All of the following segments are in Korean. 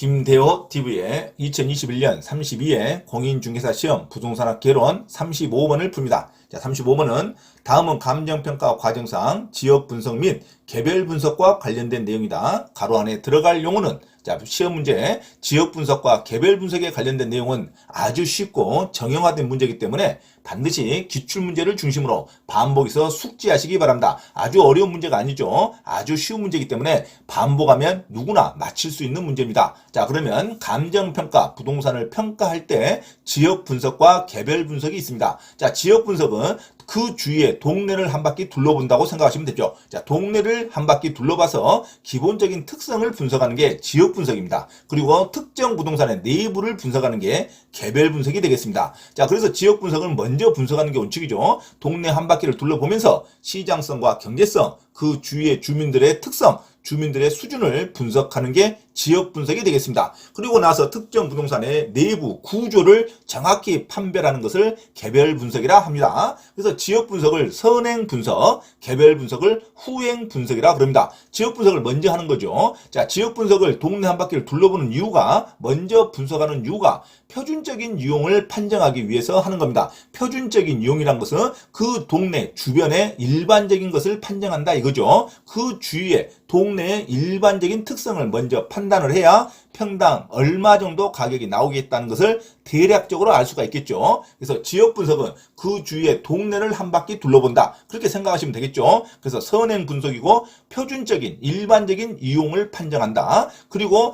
김대호 TV의 2021년 32회 공인중개사 시험 부동산학 개론 35번을 풉니다. 자, 35번은 다음은 감정평가 과정상 지역 분석 및 개별 분석과 관련된 내용이다. 가로 안에 들어갈 용어는 자, 시험 문제 지역 분석과 개별 분석에 관련된 내용은 아주 쉽고 정형화된 문제이기 때문에 반드시 기출문제를 중심으로 반복해서 숙지하시기 바랍니다. 아주 어려운 문제가 아니죠. 아주 쉬운 문제이기 때문에 반복하면 누구나 맞힐 수 있는 문제입니다. 자, 그러면 감정평가, 부동산을 평가할 때 지역 분석과 개별 분석이 있습니다. 자, 지역 분석은 그 주위에 동네를 한 바퀴 둘러본다고 생각하시면 되죠. 자, 동네를 한 바퀴 둘러봐서 기본적인 특성을 분석하는 게 지역 분석입니다. 그리고 특정 부동산의 내부를 분석하는 게 개별 분석이 되겠습니다. 자, 그래서 지역 분석은 먼저 분석하는 게 원칙이죠. 동네 한 바퀴를 둘러보면서 시장성과 경제성, 그 주위의 주민들의 특성, 주민들의 수준을 분석하는 게 지역 분석이 되겠습니다. 그리고 나서 특정 부동산의 내부 구조를 정확히 판별하는 것을 개별 분석이라 합니다. 그래서 지역 분석을 선행 분석, 개별 분석을 후행 분석이라 그럽니다. 지역 분석을 먼저 하는 거죠. 자, 지역 분석을 동네 한 바퀴를 둘러보는 이유가, 먼저 분석하는 이유가 표준적인 유형을 판정하기 위해서 하는 겁니다. 표준적인 유형이란 것은 그 동네 주변의 일반적인 것을 판정한다 이거죠. 그 주위에 동네의 일반적인 특성을 먼저 판단을 해야 평당 얼마 정도 가격이 나오겠다는 것을 대략적으로 알 수가 있겠죠. 그래서 지역 분석은 그 주위의 동네를 한 바퀴 둘러본다. 그렇게 생각하시면 되겠죠. 그래서 선행 분석이고 표준적인 일반적인 이용을 판정한다. 그리고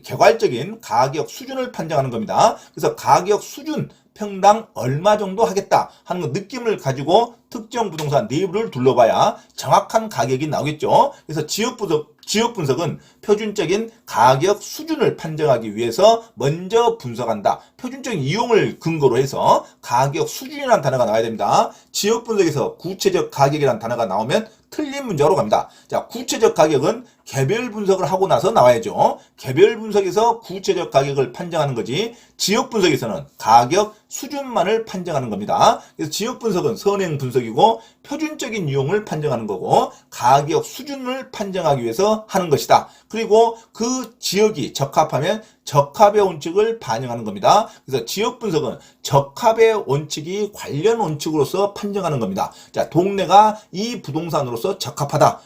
개괄적인 가격 수준을 판정하는 겁니다. 그래서 가격 수준 평당 얼마 정도 하겠다 하는 거 느낌을 가지고 특정 부동산 내부를 둘러봐야 정확한 가격이 나오겠죠. 그래서 지역 분석은 표준적인 가격 수준을 판정하기 위해서 먼저 분석한다. 표준적인 이용을 근거로 해서 가격 수준이라는 단어가 나와야 됩니다. 지역 분석에서 구체적 가격이라는 단어가 나오면 틀린 문제로 갑니다. 자, 구체적 가격은 개별 분석을 하고 나서 나와야죠. 개별 분석에서 구체적 가격을 판정하는 거지 지역 분석에서는 가격 수준만을 판정하는 겁니다. 그래서 지역 분석은 선행 분석이고 표준적인 유형을 판정하는 거고 가격 수준을 판정하기 위해서 하는 것이다. 그리고 그 지역이 적합하면 적합의 원칙을 반영하는 겁니다. 그래서 지역 분석은 적합의 원칙이 관련 원칙으로서 판정하는 겁니다. 자, 동네가 이 부동산으로서 적합하다.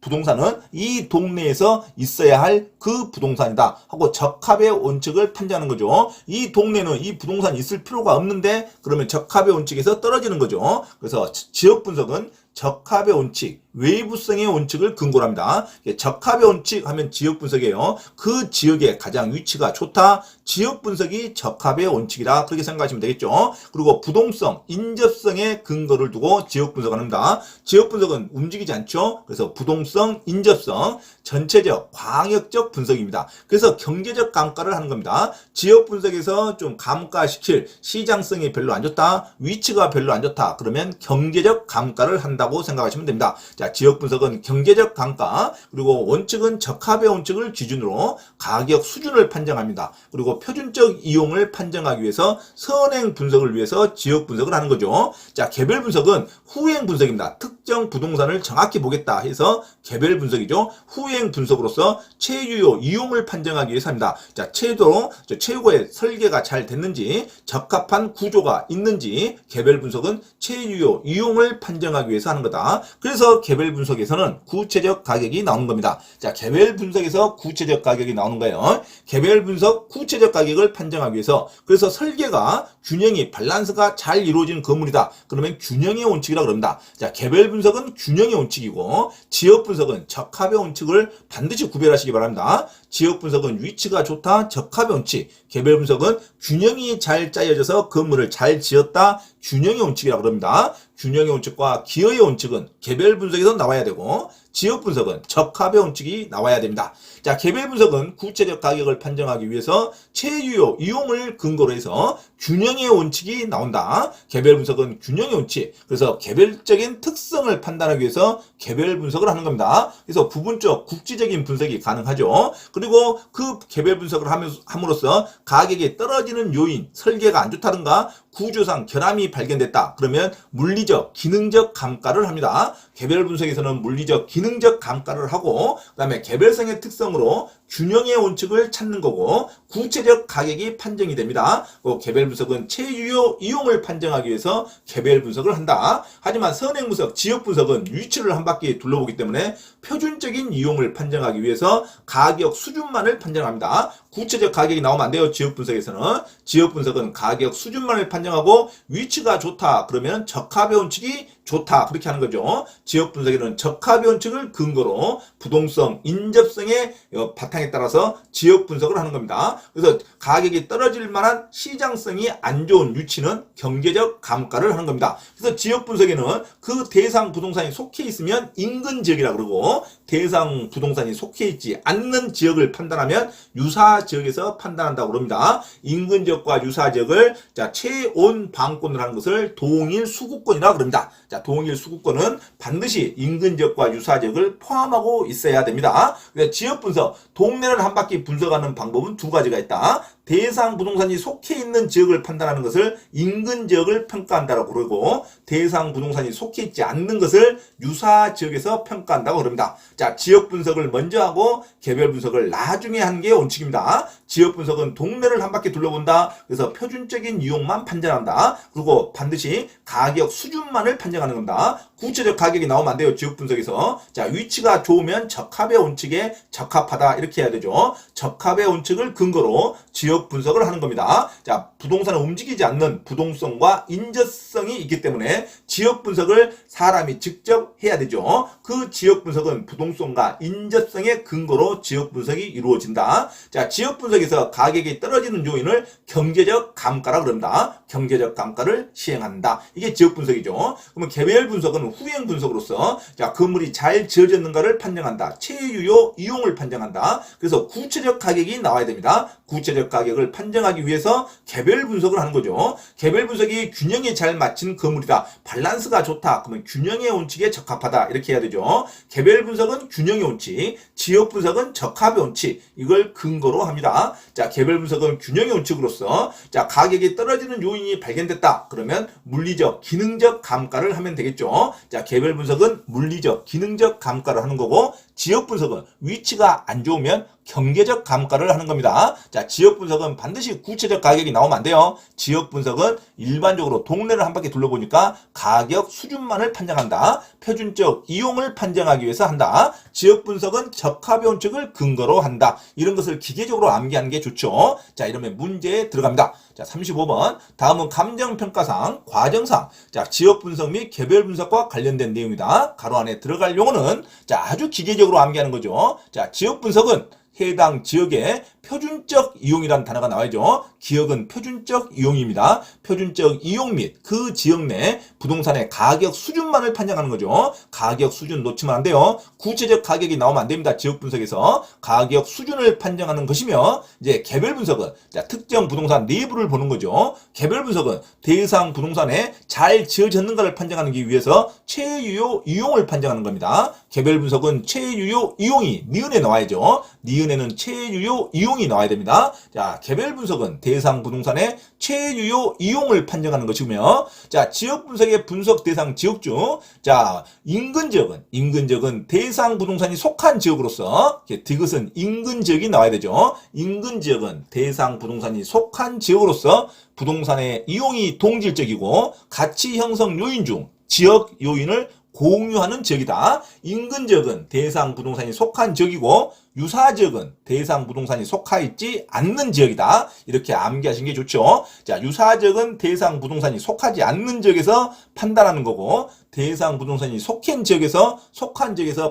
부동산은 이 동네에서 있어야 할 그 부동산이다 하고 적합의 원칙을 판정하는 거죠. 이 동네는 이 부동산이 있을 필요가 없는데 그러면 적합의 원칙에서 떨어지는 거죠. 그래서 지역 분석은 적합의 원칙, 외부성의 원칙을 근거로 합니다. 적합의 원칙 하면 지역 분석이에요. 그 지역의 가장 위치가 좋다. 지역 분석이 적합의 원칙이다. 그렇게 생각하시면 되겠죠. 그리고 부동성, 인접성의 근거를 두고 지역 분석을 합니다. 지역 분석은 움직이지 않죠. 그래서 부동성, 인접성, 전체적, 광역적 분석입니다. 그래서 경제적 감가를 하는 겁니다. 지역 분석에서 좀 감가시킬 시장성이 별로 안 좋다. 위치가 별로 안 좋다. 그러면 경제적 감가를 한다고 생각하시면 됩니다. 자, 지역 분석은 경제적 감가, 그리고 원칙은 적합의 원칙을 기준으로 가격 수준을 판정합니다. 그리고 표준적 이용을 판정하기 위해서 선행 분석을 위해서 지역 분석을 하는 거죠. 자, 개별 분석은 후행 분석입니다. 특정 부동산을 정확히 보겠다 해서 개별 분석이죠. 후행 분석으로서 최유효 이용을 판정하기 위해서 합니다. 자, 최고의 설계가 잘 됐는지, 적합한 구조가 있는지, 개별 분석은 최유효 이용을 판정하기 위해서 하는 거다. 그래서 개별 분석에서는 구체적 가격이 나오는 겁니다. 자, 개별 분석에서 구체적 가격이 나오는 거예요. 개별 분석 구체적 가격을 판정하기 위해서, 그래서 설계가 균형이 밸런스가 잘 이루어진 건물이다. 그러면 균형의 원칙이라고 그럽니다. 자, 개별 분석은 균형의 원칙이고 지역 분석은 적합의 원칙을 반드시 구별하시기 바랍니다. 지역 분석은 위치가 좋다, 적합의 원칙. 개별 분석은 균형이 잘 짜여져서 건물을 잘 지었다, 균형의 원칙이라고 그럽니다. 균형의 원칙과 기여의 원칙은 개별 분석에서 나와야 되고 지역 분석은 적합의 원칙이 나와야 됩니다. 자, 개별 분석은 구체적 가격을 판정하기 위해서 최유효 이용을 근거로 해서 균형의 원칙이 나온다. 개별 분석은 균형의 원칙. 그래서 개별적인 특성을 판단하기 위해서 개별 분석을 하는 겁니다. 그래서 부분적 국지적인 분석이 가능하죠. 그리고 그 개별 분석을 함으로써 가격이 떨어지는 요인, 설계가 안 좋다든가 구조상 결함이 발견됐다. 그러면 물리적, 기능적 감가를 합니다. 개별 분석에서는 물리적, 기능적 감가를 하고, 그 다음에 개별성의 특성으로 균형의 원칙을 찾는 거고 구체적 가격이 판정이 됩니다. 개별 분석은 체유효 이용을 판정하기 위해서 개별 분석을 한다. 하지만 선행 분석, 지역 분석은 위치를 한 바퀴 둘러보기 때문에 표준적인 이용을 판정하기 위해서 가격 수준만을 판정합니다. 구체적 가격이 나오면 안 돼요. 지역 분석에서는. 지역 분석은 가격 수준만을 판정하고 위치가 좋다. 그러면 적합의 원칙이 좋다. 그렇게 하는 거죠. 지역 분석에는 적합의 원칙을 근거로 부동성, 인접성의 바탕에 따라서 지역 분석을 하는 겁니다. 그래서 가격이 떨어질 만한 시장성이 안 좋은 위치는 경제적 감가를 하는 겁니다. 그래서 지역 분석에는 그 대상 부동산이 속해 있으면 인근 지역이라 그러고 대상 부동산이 속해 있지 않는 지역을 판단하면 유사 지역에서 판단한다고 그럽니다. 인근 지역과 유사 지역을 체온 방권을 하는 것을 동일 수급권이라 그럽니다. 동일 수급권은 반드시 인근 지역과 유사 지역을 포함하고 있어야 됩니다. 그래서 지역 분석, 동네를 한 바퀴 분석하는 방법은 두 가지가 있다. 대상 부동산이 속해 있는 지역을 판단하는 것을 인근 지역을 평가한다고 그러고 대상 부동산이 속해 있지 않는 것을 유사 지역에서 평가한다고 그럽니다. 자, 지역 분석을 먼저 하고 개별 분석을 나중에 하는 게 원칙입니다. 지역 분석은 동네를 한 바퀴 둘러본다. 그래서 표준적인 이용만 판단한다. 그리고 반드시 가격 수준만을 판정하는 겁니다. 구체적 가격이 나오면 안 돼요. 지역 분석에서. 자, 위치가 좋으면 적합의 원칙에 적합하다. 이렇게 해야 되죠. 적합의 원칙을 근거로 지역 분석을 하는 겁니다. 자, 부동산은 움직이지 않는 부동성과 인접성이 있기 때문에 지역 분석을 사람이 직접 해야 되죠. 그 지역 분석은 부동성과 인접성의 근거로 지역 분석이 이루어진다. 자, 지역 분석에서 가격이 떨어지는 요인을 경제적 감가라 그럽니다. 경제적 감가를 시행한다. 이게 지역 분석이죠. 그러면 개별 분석은 후행 분석으로서 자, 건물이 잘 지어졌는가를 판정한다. 체유효 이용을 판정한다. 그래서 구체적 가격이 나와야 됩니다. 구체적 가격을 판정하기 위해서 개별 분석을 하는 거죠. 개별 분석이 균형에 잘 맞춘 건물이다. 밸런스가 좋다. 그러면 균형의 원칙에 적합하다. 이렇게 해야 되죠. 개별 분석은 균형의 원칙, 지역 분석은 적합의 원칙. 이걸 근거로 합니다. 자, 개별 분석은 균형의 원칙으로서 자, 가격이 떨어지는 요인이 발견됐다. 그러면 물리적, 기능적 감가를 하면 되겠죠. 자, 개별 분석은 물리적, 기능적 감가를 하는 거고 지역 분석은 위치가 안 좋으면 경제적 감가를 하는 겁니다. 자, 지역 분석은 반드시 구체적 가격이 나오면 안 돼요. 지역 분석은 일반적으로 동네를 한 바퀴 둘러보니까 가격 수준만을 판정한다. 표준적 이용을 판정하기 위해서 한다. 지역 분석은 적합의 원칙을 근거로 한다. 이런 것을 기계적으로 암기하는 게 좋죠. 자, 이러면 문제에 들어갑니다. 자, 35번. 다음은 감정평가상, 과정상. 자, 지역 분석 및 개별 분석과 관련된 내용이다. 가로 안에 들어갈 용어는 자, 아주 기계적으로 암기하는 거죠. 자, 지역 분석은 해당 지역의 표준적 이용이라는 단어가 나와야죠. 기억은 표준적 이용입니다. 표준적 이용 및 그 지역 내 부동산의 가격 수준만을 판정하는 거죠. 가격 수준 놓치면 안 돼요. 구체적 가격이 나오면 안 됩니다. 지역 분석에서 가격 수준을 판정하는 것이며 이제 개별 분석은 자, 특정 부동산 내부를 보는 거죠. 개별 분석은 대상 부동산에 잘 지어졌는가를 판정하기 위해서 체유효 이용을 판정하는 겁니다. 개별 분석은 체유효 이용이 니은에 나와야죠. 니은에는 체유효 이용이 나와야 됩니다. 자, 개별 분석은 대상 부동산의 체유효 이용을 판정하는 것이며 자, 지역 분석의 분석 대상 지역 중 자, 인근 지역은 대상 부동산이 속한 지역으로서 디귿은 인근 지역이 나와야 되죠. 인근 지역은 대상 부동산이 속한 지역으로서 부동산의 이용이 동질적이고 가치 형성 요인 중 지역 요인을 공유하는 지역이다. 인근 지역은 대상 부동산이 속한 지역이고 유사 지역은 대상 부동산이 속하 있지 않는 지역이다. 이렇게 암기하시는 게 좋죠. 자, 유사 지역은 대상 부동산이 속하지 않는 지역에서 판단하는 거고 대상 부동산이 속한 지역에서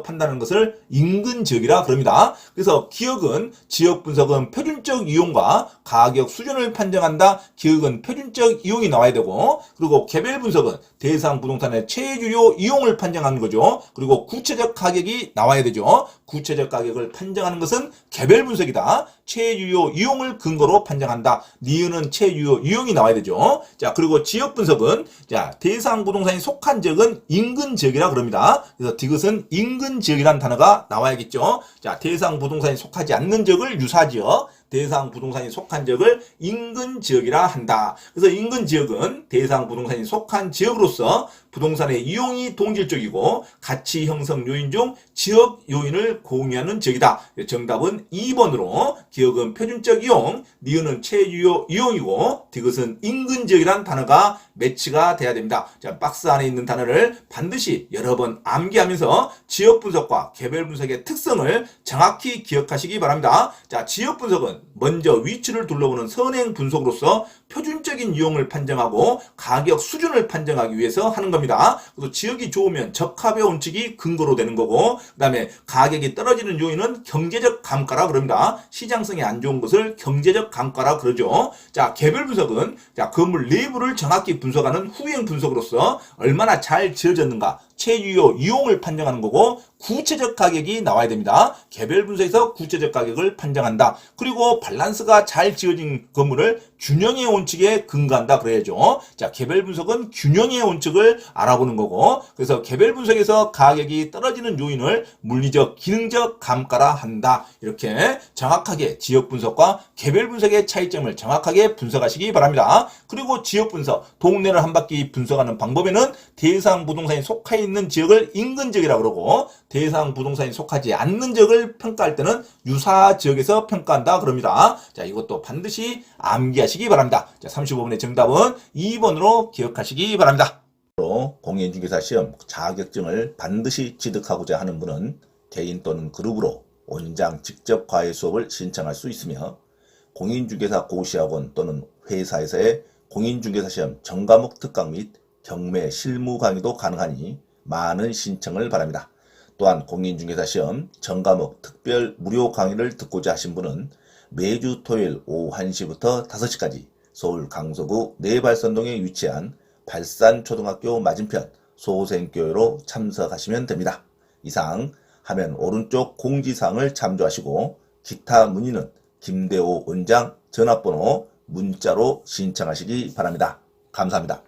판단하는 것을 인근 지역이라 그럽니다. 그래서 기억은 지역 분석은 표준적 이용과 가격 수준을 판정한다. 기억은 표준적 이용이 나와야 되고 그리고 개별 분석은 대상 부동산의 체유효 이용을 판정하는 거죠. 그리고 구체적 가격이 나와야 되죠. 구체적 가격을 판정하는 것은 개별 분석이다. 체유효 이용을 근거로 판정한다. 니은은 체유효 이용이 나와야 되죠. 자, 그리고 지역 분석은 자, 대상 부동산이 속한 지역은 인근 지역이라 그럽니다. 그래서 디귿은 인근 지역이라는 단어가 나와야겠죠. 자, 대상 부동산이 속하지 않는 지역을 유사 지역, 대상 부동산이 속한 지역을 인근 지역이라 한다. 그래서 인근 지역은 대상 부동산이 속한 지역으로서 부동산의 이용이 동질적이고 가치 형성 요인 중 지역 요인을 공유하는 지역이다. 바랍니다. 정답은 2번으로 기억은 표준적 이용, 니은은 최유효 이용이고 디귿은 인근지역이라는 단어가 매치가 돼야 됩니다. 자, 박스 안에 있는 단어를 반드시 여러 번 암기하면서 지역 분석과 개별 분석의 특성을 정확히 기억하시기 바랍니다. 자, 지역 분석은 먼저 위치를 둘러보는 선행 분석으로서 표준적인 이용을 판정하고 가격 수준을 판정하기 위해서 하는 겁니다. 그래서 지역이 좋으면 적합의 원칙이 근거로 되는 거고, 그 다음에 가격이 떨어지는 요인은 경제적 감가라 그럽니다. 시장성이 안 좋은 것을 경제적 감가라 그러죠. 자, 개별 분석은 자, 건물 내부를 정확히 분석하는 후행 분석으로서 얼마나 잘 지어졌는가, 최유효 이용을 판정하는 거고, 구체적 가격이 나와야 됩니다. 개별 분석에서 구체적 가격을 판정한다. 그리고 밸런스가 잘 지어진 건물을 균형의 원칙에 근거한다 그래야죠. 자, 개별 분석은 균형의 원칙을 알아보는 거고, 그래서 개별 분석에서 가격이 떨어지는 요인을 물리적, 기능적 감가라 한다. 이렇게 정확하게 지역 분석과 개별 분석의 차이점을 정확하게 분석하시기 바랍니다. 그리고 지역 분석, 동네를 한 바퀴 분석하는 방법에는 대상 부동산이 속해 있는 지역을 인근지역이라고 그러고, 대상 부동산이 속하지 않는 지역을 평가할 때는 유사 지역에서 평가한다 그럽니다. 자, 이것도 반드시 암기하시기 바랍니다. 자, 35번의 정답은 2번으로 기억하시기 바랍니다. 공인중개사 시험 자격증을 반드시 취득하고자 하는 분은 개인 또는 그룹으로 원장 직접 과외 수업을 신청할 수 있으며, 공인중개사 고시학원 또는 회사에서의 공인중개사 시험 전과목 특강 및 경매 실무 강의도 가능하니 많은 신청을 바랍니다. 또한 공인중개사 시험 전과목 특별 무료 강의를 듣고자 하신 분은 매주 토요일 오후 1시부터 5시까지 서울 강서구 내발산동에 위치한 발산초등학교 맞은편 소생교회로 참석하시면 됩니다. 이상 화면 오른쪽 공지사항을 참조하시고 기타 문의는 김대호 원장 전화번호 문자로 신청하시기 바랍니다. 감사합니다.